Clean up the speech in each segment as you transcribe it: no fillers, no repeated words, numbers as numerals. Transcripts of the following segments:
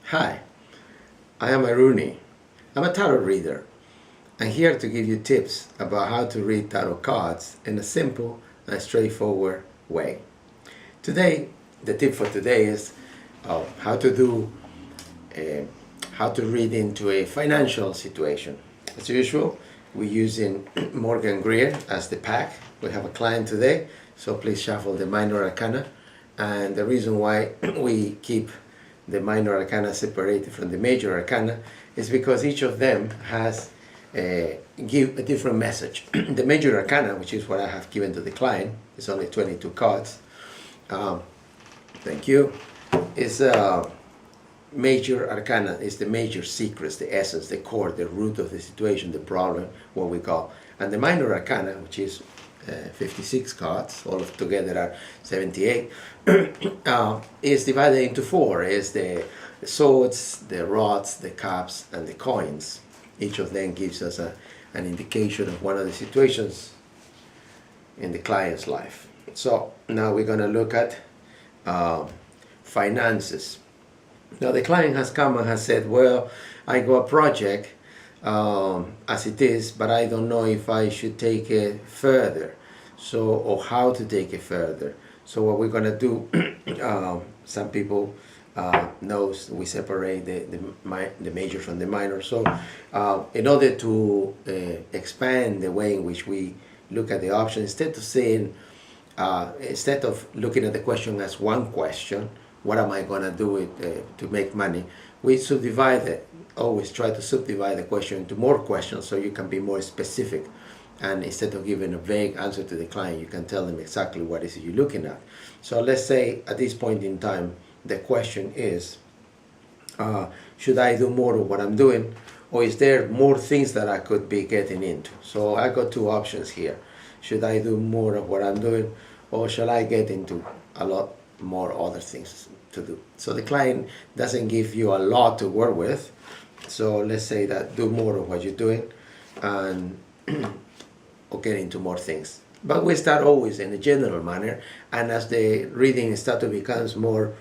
Hi, I am Aruni. I'm a tarot reader. I'm here to give you tips about how to read tarot cards in a simple and straightforward way. Today, the tip for today is how to do how to read into a financial situation. As usual, we're using Morgan Greer as the pack. We have a client today, so please shuffle the minor arcana. And the reason why we keep the minor arcana separated from the major arcana is because each of them has give a different message. The major arcana, which is what I have given to the client, is only 22 cards. Thank you. Is major arcana is the major secrets, the essence, the core, the root of the situation, the problem, what we call. And the minor arcana, which is 56 cards, all of together are 78, is divided into four. Is the swords, the rods, the cups, and the coins. Each of them gives us an indication of one of the situations in the client's life. So now we're going to look at finances. Now the client has come and has said, well, I got a project as it is, but I don't know if I should take it further, or how to take it further. So what we're going to do, some people knows we separate the major from the minor. So in order to expand the way in which we look at the option, instead of looking at the question as one question, what am I going to do to make money, we subdivide it. Always try to subdivide the question into more questions so you can be more specific. And instead of giving a vague answer to the client, you can tell them exactly what is it you're looking at. So let's say at this point in time, the question is, should I do more of what I'm doing? Or is there more things that I could be getting into? So I got two options here. Should I do more of what I'm doing? Or shall I get into a lot more other things to do? So the client doesn't give you a lot to work with. So let's say that do more of what you're doing and or get into more things. But we start always in a general manner, and as the reading starts to become more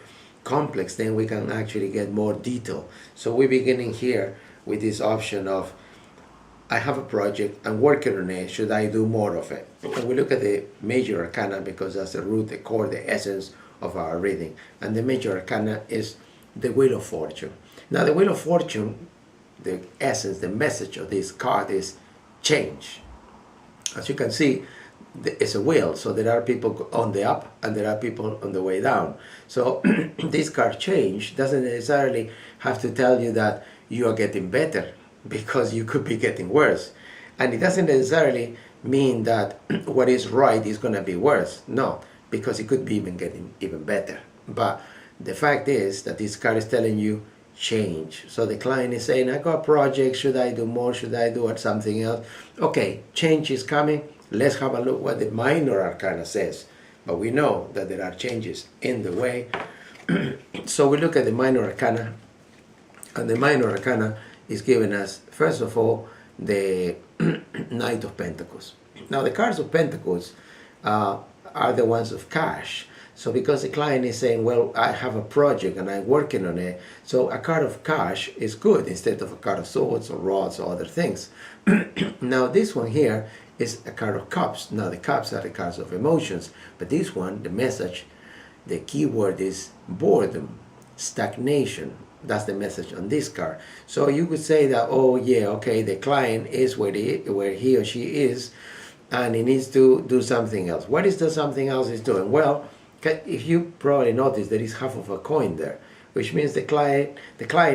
complex, then we can actually get more detail. So we're beginning here with this option of, I have a project, I'm working on it, should I do more of it? And we look at the major arcana because that's the root, the core, the essence of our reading. And the major arcana is the Wheel of Fortune. Now the Wheel of Fortune, the essence, the message of this card is change. As you can see, it's a wheel, so there are people on the up and there are people on the way down. So this card change doesn't necessarily have to tell you that you are getting better, because you could be getting worse. And it doesn't necessarily mean that what is right is going to be worse. No, because it could be even getting even better. But the fact is that this card is telling you change. So the client is saying, I got a project, should I do more, should I do something else? Okay, change is coming. Let's have a look what the minor arcana says. But we know that there are changes in the way. So we look at the minor arcana, and the minor arcana is giving us, first of all, the Knight of Pentacles. Now the cards of Pentacles are the ones of cash. So because the client is saying, well, I have a project and I'm working on it, so a card of cash is good instead of a card of swords or rods or other things. Now this one here is a card of cups. Now the cups are the cards of emotions, but this one, the message, the key word is boredom, stagnation. That's the message on this card. So you could say that, oh yeah, okay, the client is where he or she is, and he needs to do something else. What is the something else is doing? Well, if you probably notice, there is half of a coin there, which means the client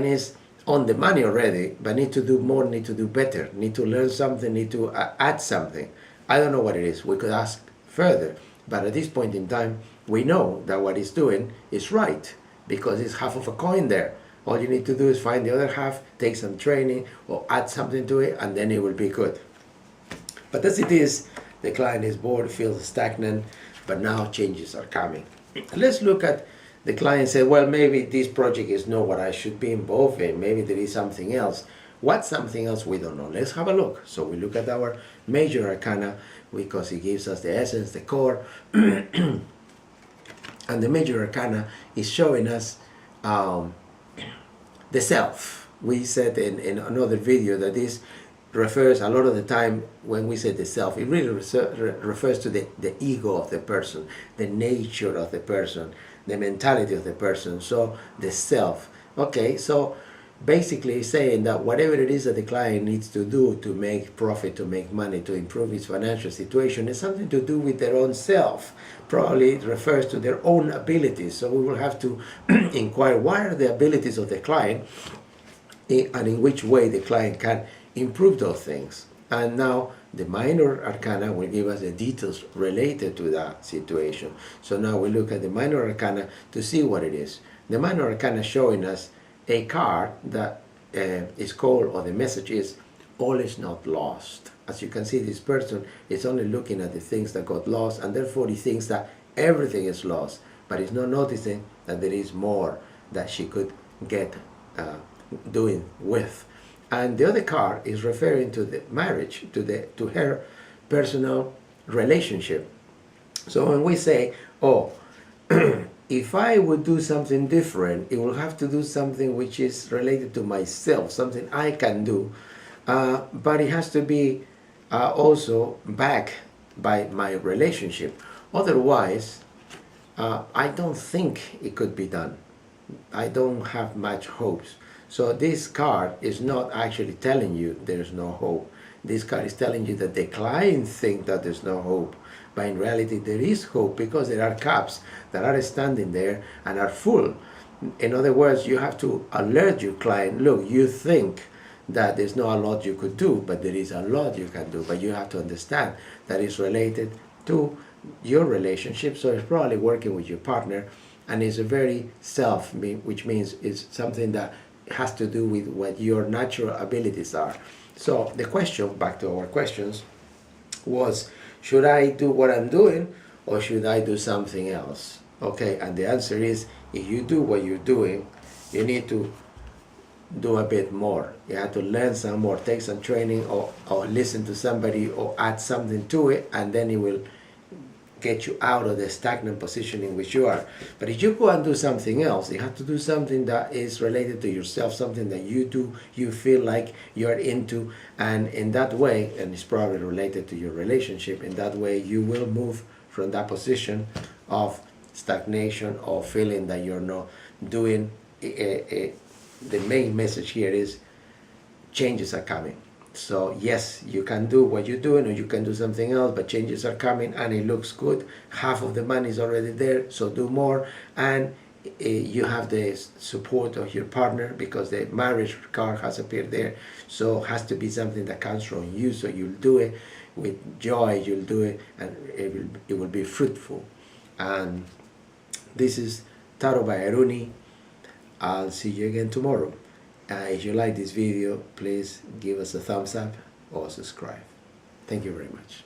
is on the money already, but need to do more, need to do better, need to learn something, need to add something. I don't know what it is. We could ask further, but at this point in time, we know that what he's doing is right, because it's half of a coin there. All you need to do is find the other half, take some training, or add something to it, and then it will be good. But as it is, the client is bored, feels stagnant, but now changes are coming. Let's look at the client say, well, maybe this project is not what I should be involved in. Maybe there is something else. What's something else? We don't know. Let's have a look. So we look at our major arcana because it gives us the essence, the core. And the major arcana is showing us the self. We said in another video that this refers a lot of the time when we say the self, it really refers to the ego of the person, the nature of the person, the mentality of the person. So the self. Okay, so basically saying that whatever it is that the client needs to do to make profit, to make money, to improve his financial situation is something to do with their own self. Probably it refers to their own abilities. So we will have to inquire what are the abilities of the client and in which way the client can improve those things. And now the minor arcana will give us the details related to that situation. So now we look at the minor arcana to see what it is. The minor arcana showing us a card that is called, or the message is, all is not lost. As you can see, this person is only looking at the things that got lost, and therefore he thinks that everything is lost, but he's not noticing that there is more that she could get doing with. And the other card is referring to the marriage, to her personal relationship. So when we say, oh, if I would do something different, it will have to do something which is related to myself, something I can do, but it has to be also backed by my relationship. Otherwise, I don't think it could be done. I don't have much hopes. So this card is not actually telling you there's no hope. This card is telling you that the client thinks that there's no hope. But in reality, there is hope, because there are cups that are standing there and are full. In other words, you have to alert your client, look, you think that there's not a lot you could do, but there is a lot you can do. But you have to understand that it's related to your relationship. So it's probably working with your partner, and it's a very self, which means it's something that has to do with what your natural abilities are. So the question, back to our questions, was, should I do what I'm doing, or should I do something else? Okay, and the answer is, if you do what you're doing, you need to do a bit more. You have to learn some more, take some training, or listen to somebody, or add something to it, and then it will get you out of the stagnant position in which you are. But if you go and do something else, you have to do something that is related to yourself, something that you do, you feel like you're into, and in that way, and it's probably related to your relationship, in that way you will move from that position of stagnation or feeling that you're not doing. The main message here is changes are coming. So yes, you can do what you're doing, or you can do something else, but changes are coming and it looks good. Half of the money is already there, so do more. And you have the support of your partner, because the marriage card has appeared there. So it has to be something that comes from you, so you'll do it with joy, you'll do it, and it will be fruitful. And this is Tarot by Aruni. I'll see you again tomorrow. If you like this video, please give us a thumbs up or subscribe. Thank you very much.